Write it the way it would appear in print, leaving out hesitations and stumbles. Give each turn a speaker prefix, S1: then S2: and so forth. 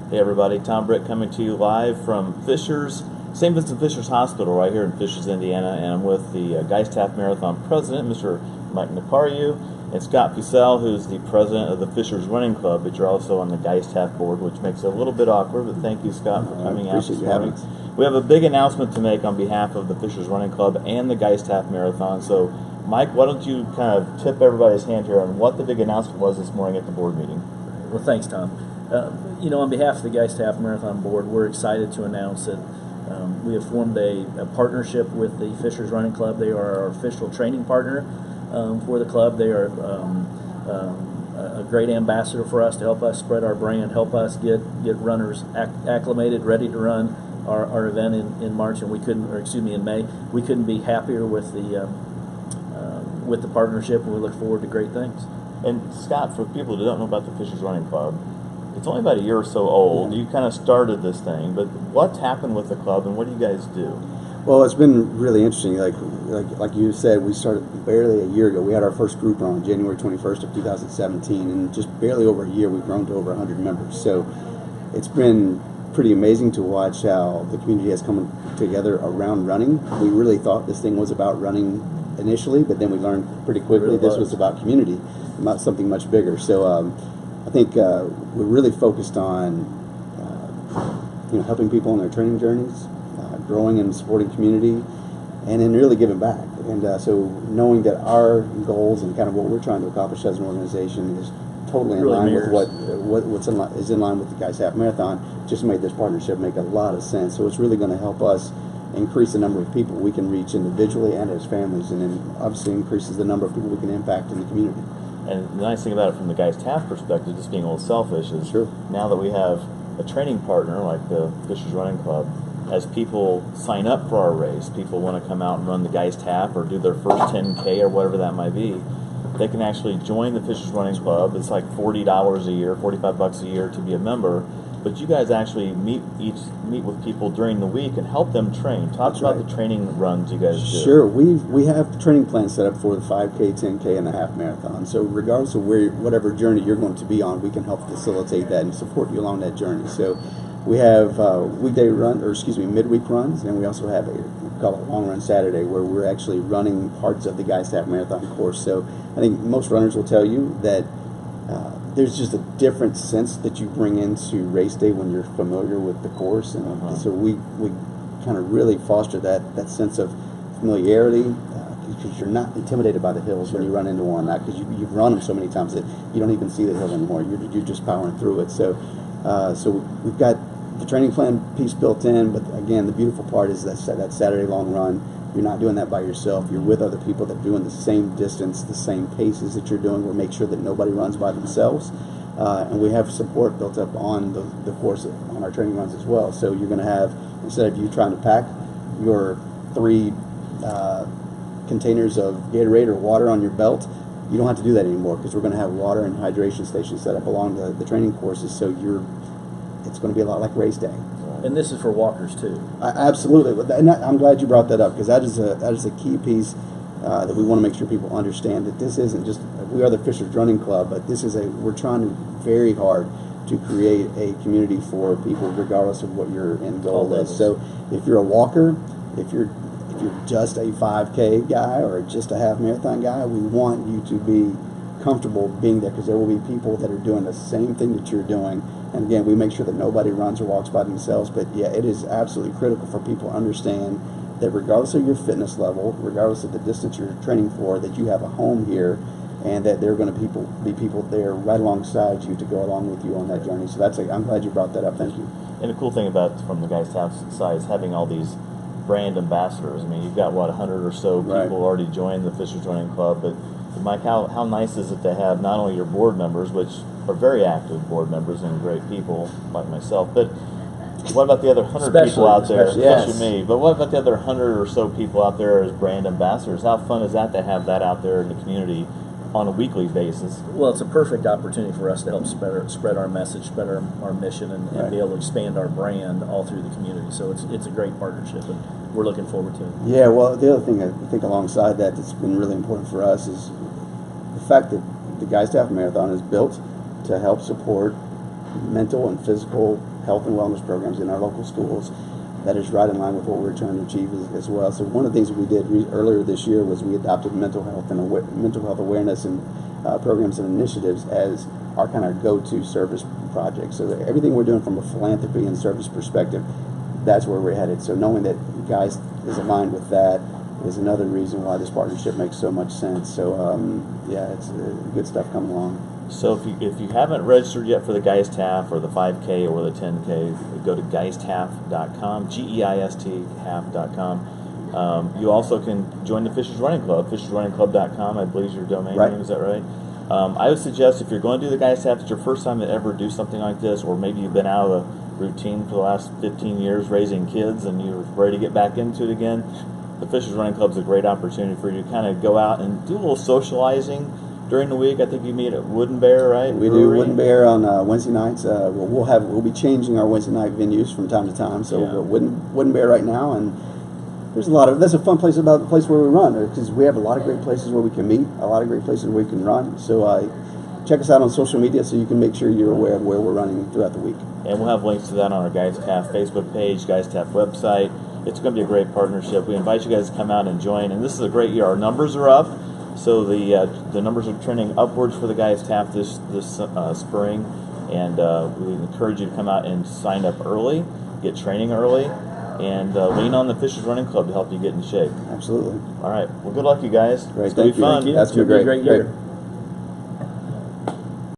S1: Hey everybody, Tom Britt coming to you live from Fishers, St. Vincent Fishers Hospital right here in Fishers, Indiana, and I'm with the Geist Half Marathon President, Mr. Mike Napariu, and Scott Fussell, who's the President of the Fishers Running Club, but you're also on the Geist Half board, which makes it a little bit awkward, but thank you, Scott, for coming out this morning. We have a big announcement to make on behalf of the Fishers Running Club and the Geist Half Marathon, so Mike, why don't you kind of tip everybody's hand here on what the big announcement was this morning at the board meeting?
S2: Well, thanks, Tom. On behalf of the Geist Half Marathon Board, we're excited to announce that we have formed a partnership with the Fishers Running Club. They are our official training partner for the club. They are a great ambassador for us to help us spread our brand, help us get runners acclimated, ready to run our event in March, and in May. We couldn't be happier with the partnership, and we look forward to great things.
S1: And Scott, for people who don't know about the Fishers Running Club, it's only about a year or so old. Yeah. You kind of started this thing, but what's happened with the club, and what do you guys do?
S3: Well, it's been really interesting. Like you said, we started barely a year ago. We had our first group on January 21st of 2017, and just barely over a year, we've grown to over 100 members. So it's been pretty amazing to watch how the community has come together around running. We really thought this thing was about running initially, but then we learned pretty quickly this was about community, about something much bigger. So I think we're really focused on helping people on their training journeys, growing and supporting community, and then really giving back. And so knowing that our goals and kind of what we're trying to accomplish as an organization is totally in line with what's in line with the Geist Half Marathon, just made this partnership make a lot of sense. So it's really going to help us increase the number of people we can reach individually and as families, and then obviously increases the number of people we can impact in the community.
S1: And the nice thing about it from the Geist Half perspective, just being a little selfish, is now that we have a training partner like the Fishers Running Club, as people sign up for our race, people want to come out and run the Geist Half or do their first 10K or whatever that might be, they can actually join the Fishers Running Club. It's like $40 a year, $45 a year to be a member. But you guys actually meet with people during the week and help them train. Talk about the training runs you guys do.
S3: Sure, we have training plans set up for the 5K, 10K, and the half marathon. So regardless of whatever journey you're going to be on, we can help facilitate that and support you along that journey. So we have midweek runs, and we also have we call it Long Run Saturday, where we're actually running parts of the Geist Half Marathon course. So I think most runners will tell you that there's just a different sense that you bring into race day when you're familiar with the course, and so we kind of really foster that sense of familiarity, because you're not intimidated by the hills when you run into one, not because you've run them so many times that you don't even see the hill anymore. You're just powering through it. So we've got the training plan piece built in, but again, the beautiful part is that Saturday long run. You're not doing that by yourself. You're with other people that are doing the same distance, the same paces that you're doing. We'll make sure that nobody runs by themselves. And we have support built up on the course, on our training runs as well. So you're going to have, instead of you trying to pack your 3 containers of Gatorade or water on your belt, you don't have to do that anymore, because we're going to have water and hydration stations set up along the training courses. So it's going to be a lot like race day.
S2: And this is for walkers too.
S3: Absolutely, and I'm glad you brought that up, because that is a key piece that we want to make sure people understand, that this isn't just, we are the Fishers Running Club, but we're trying very hard to create a community for people regardless of what your end goal is. So if you're a walker, if you're just a 5K guy or just a half marathon guy, we want you to be comfortable being there, because there will be people that are doing the same thing that you're doing. And again, we make sure that nobody runs or walks by themselves. But yeah, it is absolutely critical for people to understand that regardless of your fitness level, regardless of the distance you're training for, that you have a home here, and that there are going to be people there right alongside you to go along with you on that journey. So I'm glad you brought that up. Thank you.
S1: And the cool thing about, from the Geist Half side, is having all these brand ambassadors. I mean, you've got 100 or so people already joined the Fishers Running Club, but Mike, how nice is it to have not only your board members, which are very active board members and great people like myself, but what about the other 100 people out there, especially me, but what about the other 100 or so people out there as brand ambassadors? How fun is that to have that out there in the community on a weekly basis?
S2: Well, it's a perfect opportunity for us to help spread our message, spread our mission, and be able to expand our brand all through the community. So it's a great partnership, and we're looking forward to it.
S3: Yeah, well, the other thing I think alongside that's been really important for us is the fact that the Geist Half Marathon is built to help support mental and physical health and wellness programs in our local schools. That is right in line with what we're trying to achieve as well. So one of the things we did earlier this year was we adopted mental health and mental health awareness and programs and initiatives as our kind of go-to service project. So that everything we're doing from a philanthropy and service perspective, that's where we're headed. So knowing that Geist is aligned with that is another reason why this partnership makes so much sense. So yeah, it's good stuff coming along.
S1: So if you haven't registered yet for the Geist Half or the 5K or the 10K, go to geisthalf.com, Geist half.com. You also can join the Fishers Running Club, fishersrunningclub.com, I believe is your domain name, is that right? I would suggest if you're going to do the Geist Half, it's your first time to ever do something like this, or maybe you've been out of the routine for the last 15 years raising kids and you're ready to get back into it again, the Fishers Running Club is a great opportunity for you to kind of go out and do a little socializing during the week. I think you meet at Wooden Bear, right?
S3: We do Wooden Bear on Wednesday nights. We'll be changing our Wednesday night venues from time to time. So
S1: yeah.
S3: Wooden Bear right now, and that's a fun place about the place where we run, because we have a lot of great places where we can meet, a lot of great places where we can run. So check us out on social media so you can make sure you're aware of where we're running throughout the week.
S1: And we'll have links to that on our Geist Half Facebook page, Geist Half website. It's going to be a great partnership. We invite you guys to come out and join. And this is a great year. Our numbers are up, so the numbers are trending upwards for the Geist Half this spring. And we encourage you to come out and sign up early, get training early, and lean on the Fishers Running Club to help you get in shape.
S3: Absolutely.
S1: All right. Well, good luck, you guys.
S3: Great.
S1: It's going to be fun.
S3: That's going to be a great year.